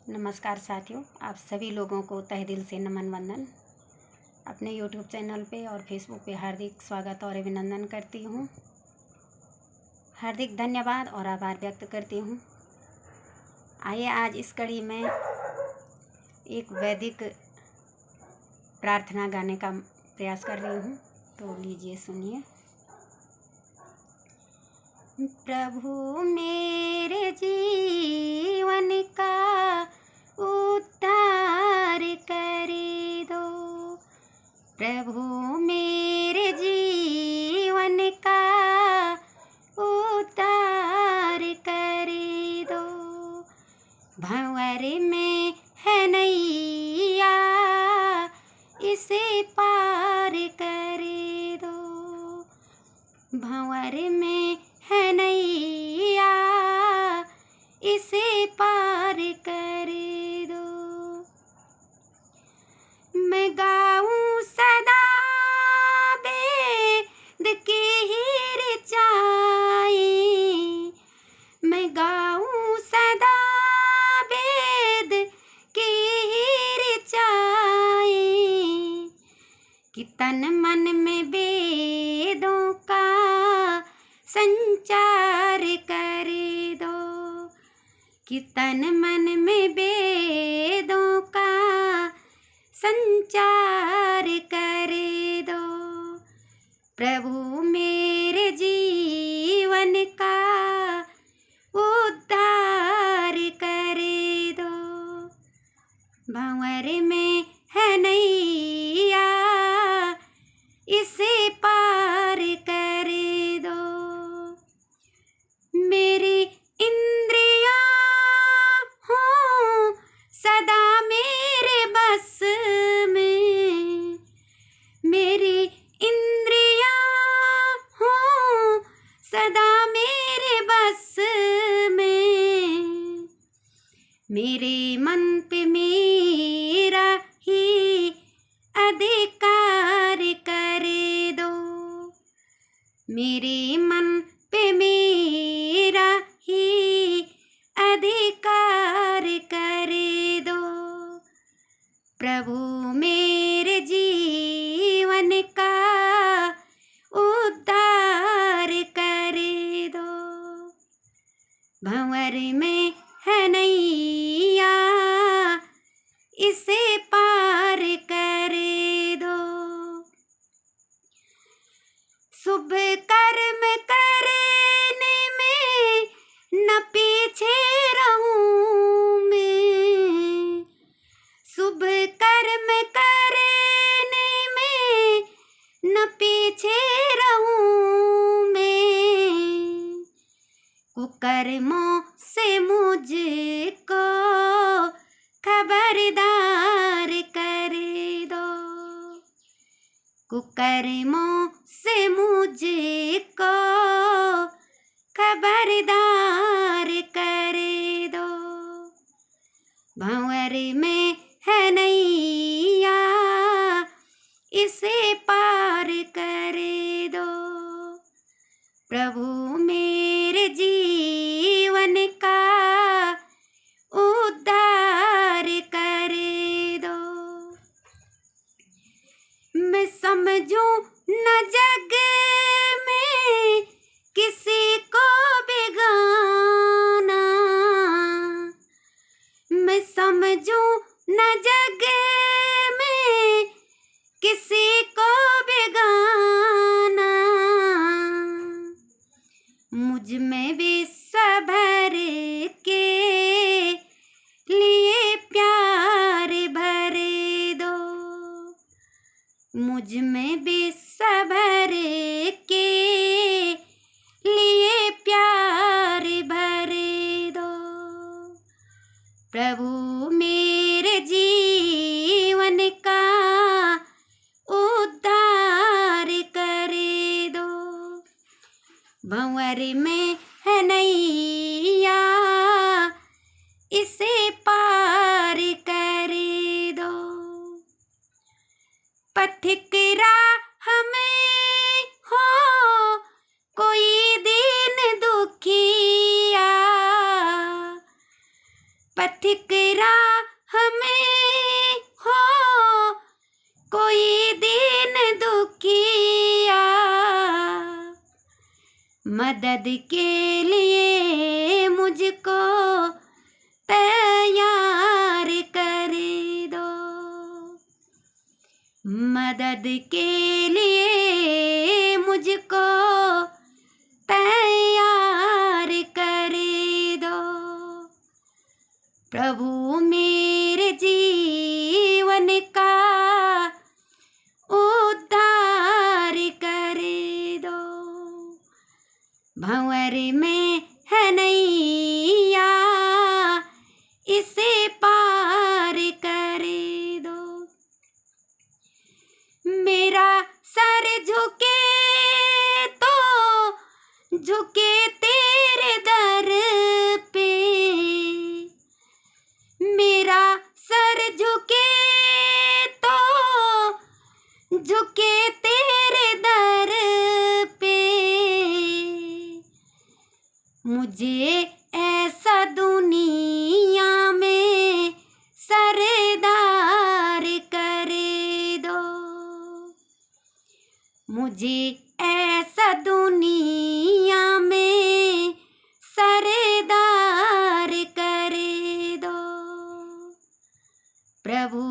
नमस्कार साथियों, आप सभी लोगों को तहे दिल से नमन वंदन। अपने YouTube चैनल पे और फेसबुक पे हार्दिक स्वागत और अभिनंदन करती हूँ। हार्दिक धन्यवाद और आभार व्यक्त करती हूँ। आइए आज इस कड़ी में एक वैदिक प्रार्थना गाने का प्रयास कर रही हूँ, तो लीजिए सुनिए। प्रभु मेरे जीवन का उद्धार कर दो, प्रभु मेरे जीवन का उद्धार कर दो। भंवर में है नैया, इसे पार कर दो। भंवर में है नैया, इसे पार कर दो। मैं गाऊं सदा वेद की ही ऋचाई, मैं गाऊं सदा वेद की ही ऋचाई, कि तन मन में वेदों का संचार कर दो, कि तन मन में वेदों का संचार कर दो। प्रभु मेरे जीवन का उद्धार कर दो। भंवर में है नैया, इसे पार कर दो। मेरी इंद्रियां हों सदा मेरे बस में, मेरी इंद्रियां हों सदा मेरे बस में, मेरे मन पे मेरा ही अधिकार कर दो, मेरे मन पे मेरा ही अधिकार कर दो। प्रभु मेरे जीवन का उद्धार कर दो। भंवर में है नैया, इसे पार कर दो। शुभ कर्म करने में न पीछे रहूं मैं, शुभ कर्म करने में न पीछे रहूं मैं, कुकर्मों से मुझको खबरदार कर दो, कुकर्मों से मुझको खबरदार कर दो। भंवर में है नैया, इसे पार कर दो। प्रभु मेरे जीवन का उद्धार कर दो। मैं समझूं न जग में किसी को बेगाना, मैं समझूं न जग में किसी को बेगाना, मुझ में विश्व भर के लिए प्यार भर दो, मुझ में विश्व भर के लिए प्यार भर दो। प्रभु मेरे जीवन का उद्धार कर दो। भंवर में है नैया, इसे पार कर दो। पथिक राह में हो कोई दीन दुखिया, पथिक मेरा हमें हो कोई दिन दुखिया, मदद के लिए मुझको तैयार कर दो, मदद के लिए मुझको तैयार कर दो। प्रभु मेरे जीवन का उद्धार कर दो, भंवर में है नैया इसे पार कर दो। मेरा सर झुके तो झुके तेरे दर पे, मेरा सर झुके तो झुके तेरे दर पे, मुझे ऐसा दुनिया में सरदार कर दो, मुझे ऐसा दुनिया में सरदार कर दो। प्रभु